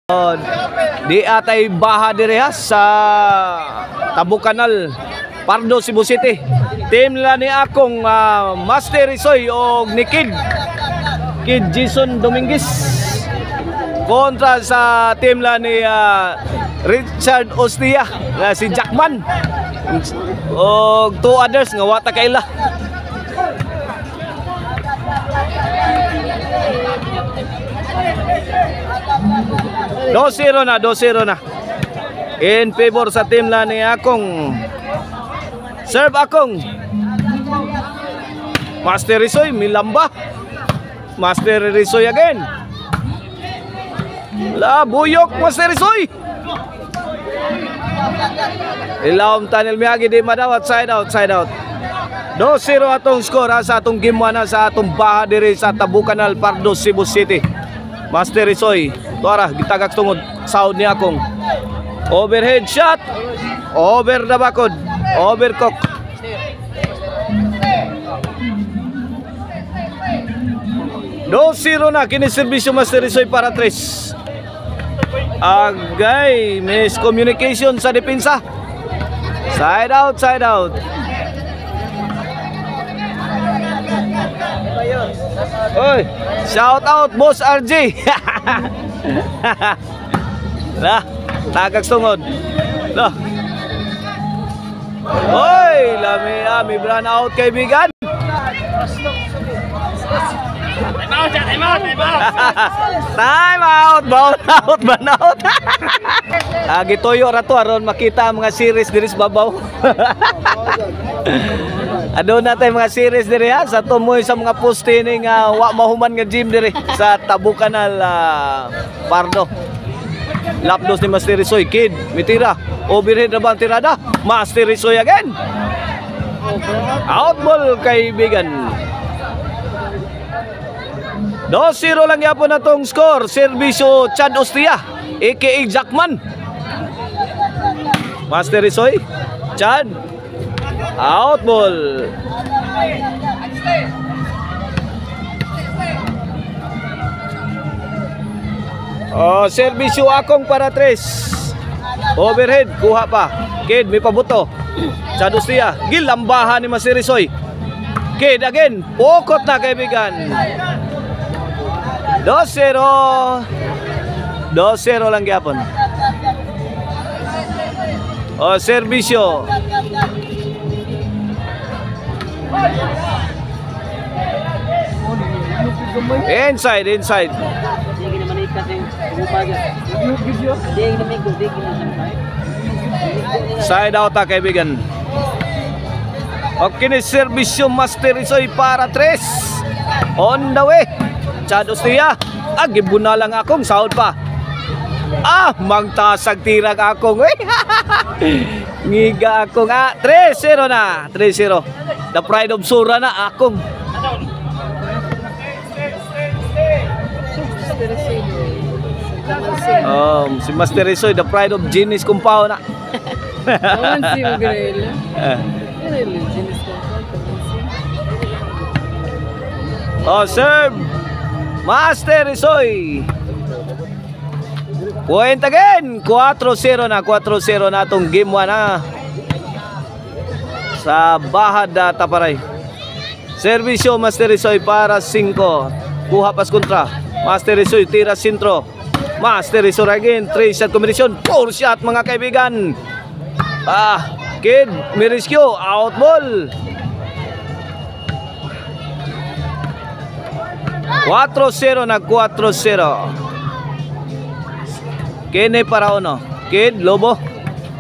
Di atay baha direha sa Tabukanal, Pardo, Cebu City. Team nila ni akong Master Isoy o ni Kid Jason Dominguez kontra sa team nila ni Richard Ostia, si Jackman o 2 others nga wata kaila. Do 0 na in favor sa team la ni akong. Serve akong Master Isoy, milamba. Master Isoy again. Buyok Master Isoy. Ilawom tunnel miyagi di madawat, side out. 2-0 atong score sa atong game 1 sa atong baha diri sa Tabukanal, Pardo, Cebu City. Master Isoy, tuara gitagak tungod sound ni akong. Overhead shot. Over the bakod. Overcook. Do 0 na kini serbisyo Master Isoy para 3. Agay, miscommunication sa depensa. Side out. Oy, shout out Boss RJ. Lah, tagag tungod. Lah. Oy, lami run out kaibigan. Time out. Gitoyo ra to aron makita ang mga series diri sa babaw. Adto natay mga series diri sa tumoy sa mga poste ning wa mahuman nga gym diri sa Tabukanal, Pardo. Lapdos ni Master Isoy, Kid mitira. Overhead na ba ang tirada? Master Isoy again. Out ball kaibigan. 2-0 lang yapon na tong score. Serbisyo Chad Ostia aka Jackman. Master Isoy, Chad, out ball. Serbisyo akong para 3. Overhead, kuha pa. Kid, may pabuto. Chad Ostia, gilambahan ni Master Isoy. Kid again, pokot na kaibigan. 2-0 lang gyapon. Serbisyo inside. Side out kaibigan. Okay ni serbisyo Master Isoy para 3. On the way. Chad Ostia, gibuna lang akong sound pa. Mangtasag tirag akong. Ngiga akong. 3-0 na. 3-0. The pride of Sura na akong. Si Master Isoy, the pride of Genius Kumpao na. Si Ugrel. Serve Master Isoy. Point again. 4-0 na itong game 1 na sa Bahad Taparay. Servisyo Master Isoy para 5. Kuha pas kontra. Master Isoy tira sentro. Master Isoy again. 3 shot combination. 4 shot mga kaibigan. Kid Miriscio, out ball. 4-0 na 4-0. Kene para uno. Kid Lobo.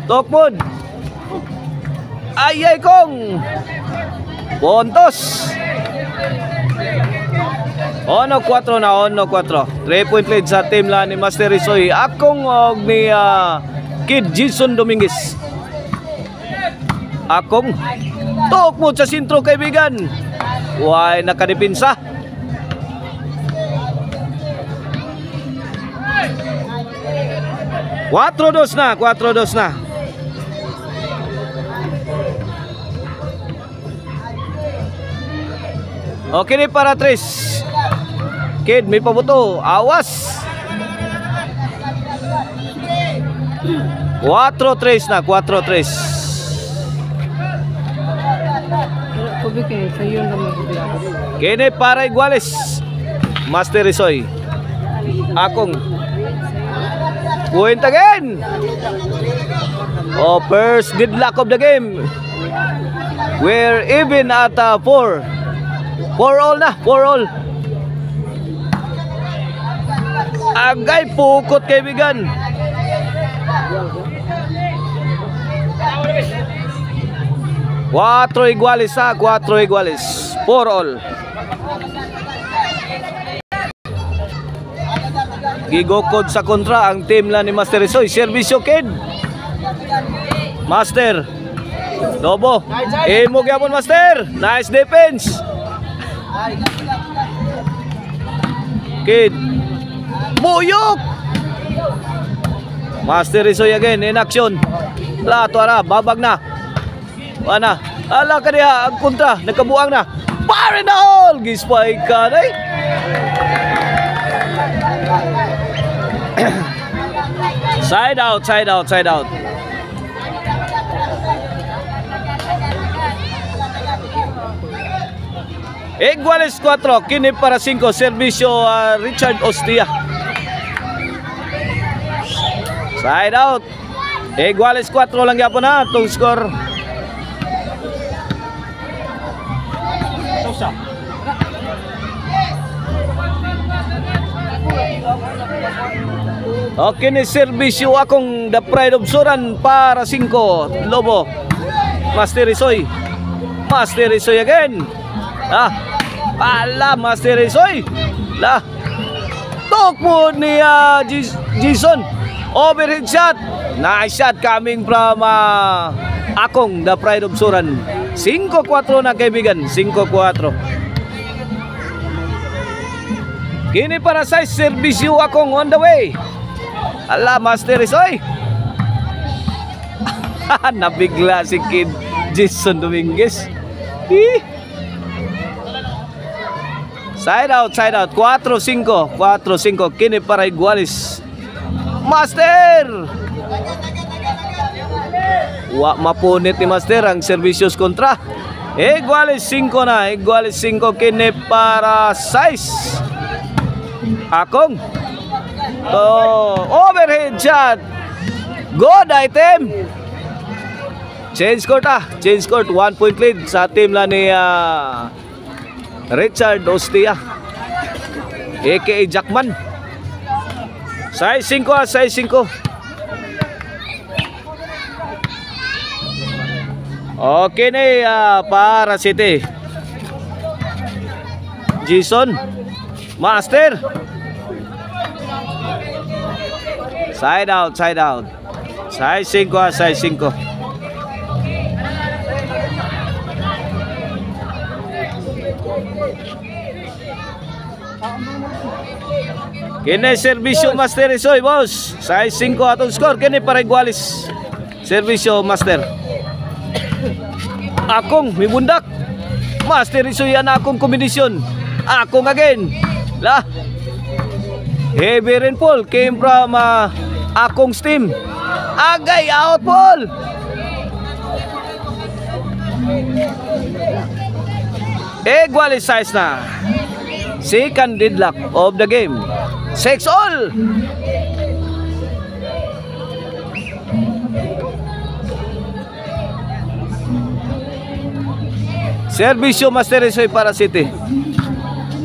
Tokmod. Ay kong. Pontos. 1-4 na 1-4. 3-point lead sa team la ni Master Isoy. Akong og ni Kid Jason Dominguez. Akong tokmod sa sentro kaibigan. Why nakadipinsa. 4-2 na. Okay ni para 3. Kid, may pabuto. Awas. 4-3 na, 4-3. Kubi kayo, sa iyo naman bigla. Kini para Iguales. Master Risoy. Akong. Point again. Oh, first deadlock of the game. We're even at 4. 4 all na, 4 all. Agay pukot kaibigan. Cuatro iguales ha, 4 iguales. 4 all. Gigokod sa kontra ang team la ni Master Risoy. Servisyo kid. Master. Lobo. Imo gyapon Master. Nice defense. Kid. Buyok. Master Risoy again in action. Lato ara, babag na. Ana. Ala ka diha ang kontra, nagkabuang na. Pare na all. Gispay ka day. Side out, side out, side out. Iguales 4, kini para 5, servisyo Richard Ostia. Side out. Iguales 4 lang yapon na itong score. Okay ni servisyo akong the pride of Suran para 5 Lobo. Master Risoy. Master Risoy again. Ala Master Risoy. La. Tok mo ni Jason. Overhead shot. Nice shot coming from akong the pride of Suran. 5-4 na kaibigan. 5-4. Kini para sa servisyo akong on the way. Ala, Master Risoy. Nabigla si Kid Jason Dominguez. Side out, side out. 4-5. 4-5. Kini para Iguales. Master! Wa mapunit ni Master ang servisyos kontra. Iguales 5 na. Iguales 5. Kini para 6. Akong. Overhead shot. Good item. Change court Change court. 1 point lead sa team la ni Richard Ostia aka Jackman. Size 5 size 5. Okay na para City. Jason Master. Side out, side out. Size 5, size 5. Kini servisyo Master Risoy, boss. Size 5 atong score. Kini para Iguales. Servisyo Master. Akong mibundak. Master Risoy yan akong kombinasyon. Akong again. La. Heavy rainfall came from akong's team. Agay out ball. Iguales size na. Second deadlock of the game. 6 all. Servisyo Master Risoy para City.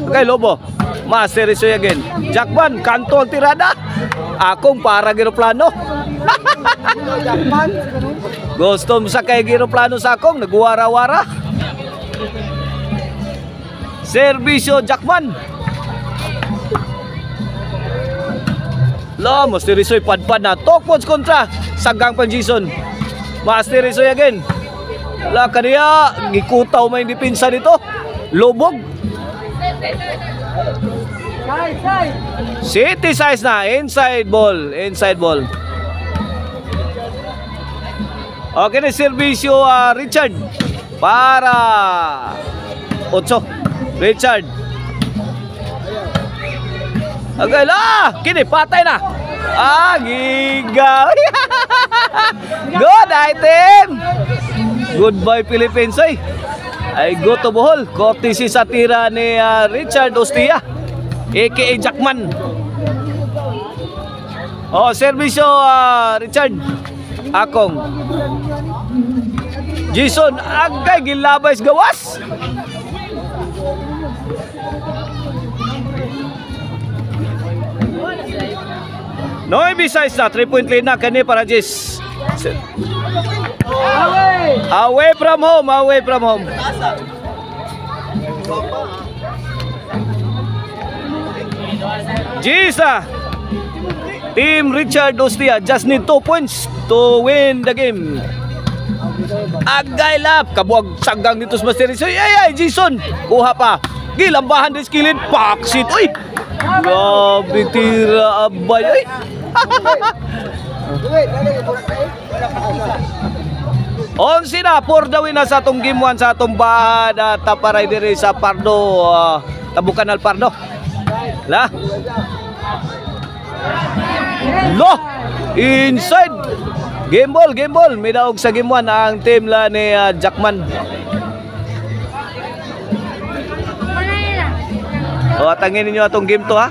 Okay, Lobo. Master Risoy again. Jackman, kanto ang tirada. Akong para giroplano. Gusto mo sa kay giroplano sa akong, nagwara-wara. Servisyo Jackman. La, Master Risoy padpad na. Tokpods kontra. Sagang pang Jason. Master Risoy again. La, kaniya, gikutaw may dipinsa dito. Lobog. City size na. Inside ball. Inside ball. Okay na servisyo Richard. Para 8. Richard. Okay la. Kini patay na. Giga. Good item. Goodbye Philippines oy. Ay go to Bohol. Courtesy sa tira ni Richard Ostia aka Jackman. Servisyo Richard Akong Jason agay gilabay sa gawas. Noy besides na 3-point lead na kani para Jis. Away from home, away from home. Jisa. Team Richard Ostia just need 2 points to win the game. Agay lap kabuag sagang dito sa Master Risoy. Ay Jason kuha pa. Gilambahan din skilled paksit. Uy. Grabe tira abay ay. On sina for the win na sa atong game 1 sa atong bahad at taparay diri sa Pardo Tabukanal Pardo. La. Lo. Inside. Game ball. May daog sa game 1 ang team la ni Jackman. Atangin ninyo atong game to ha.